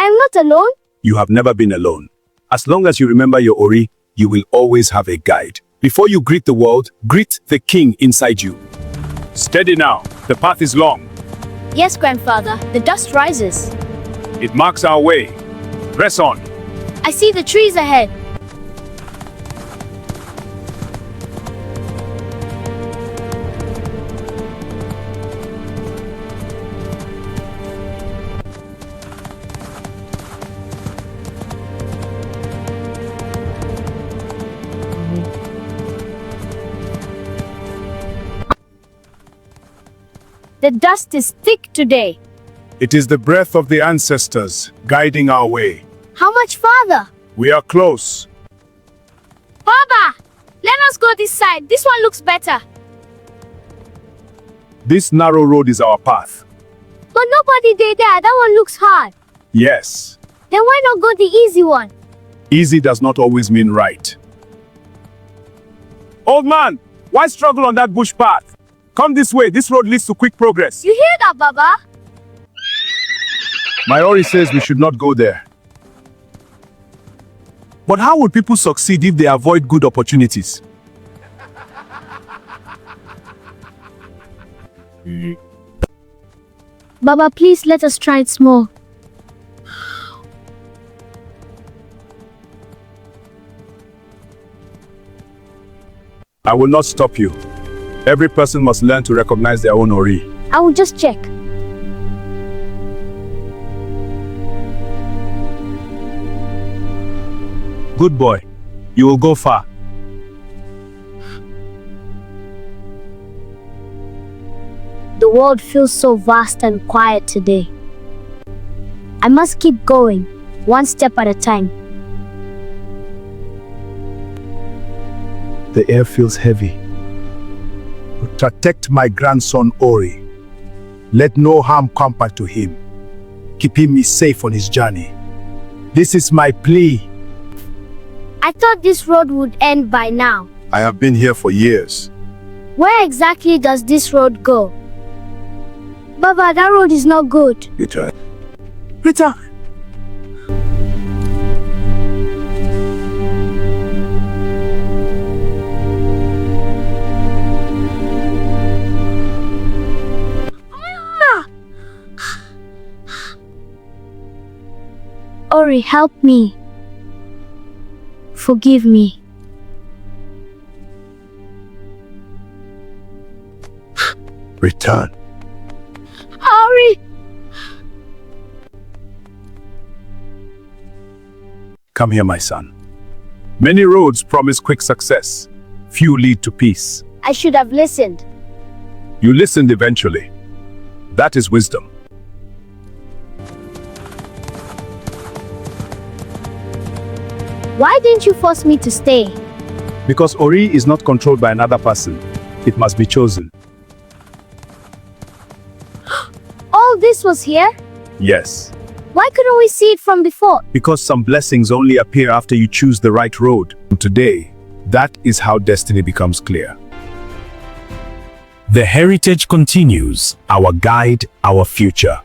I'm not alone. You have never been alone. As long as you remember your Ori, you will always have a guide. Before you greet the world, greet the king inside you. Steady now. The path is long. Yes, grandfather. The dust rises. It marks our way. Press on. I see the trees ahead. The dust is thick today. It is the breath of the ancestors guiding our way. How much farther? We are close. Baba, let us go this side. This one looks better. This narrow road is our path. But nobody did that. That one looks hard. Yes. Then why not go the easy one? Easy does not always mean right. Old man, why struggle on that bush path? Come this way. This road leads to quick progress. You hear that, Baba? My Ori says we should not go there. But how would people succeed if they avoid good opportunities? Baba, please let us try it small. I will not stop you. Every person must learn to recognize their own Ori. I will just check. Good boy. You will go far. The world feels so vast and quiet today. I must keep going, one step at a time. The air feels heavy. Protect my grandson Ori. Let no harm come back to him. Keep him safe on his journey. This is my plea. I thought this road would end by now. I have been here for years. Where exactly does this road go? Baba, that road is not good. Return. Return. Ori, help me. Forgive me. Return. Ori! Come here, my son. Many roads promise quick success. Few lead to peace. I should have listened. You listened eventually. That is wisdom. Why didn't you force me to stay? Because Ori is not controlled by another person. It must be chosen. All this was here? Yes. Why couldn't we see it from before? Because some blessings only appear after you choose the right road. Today, that is how destiny becomes clear. The heritage continues, our guide, our future.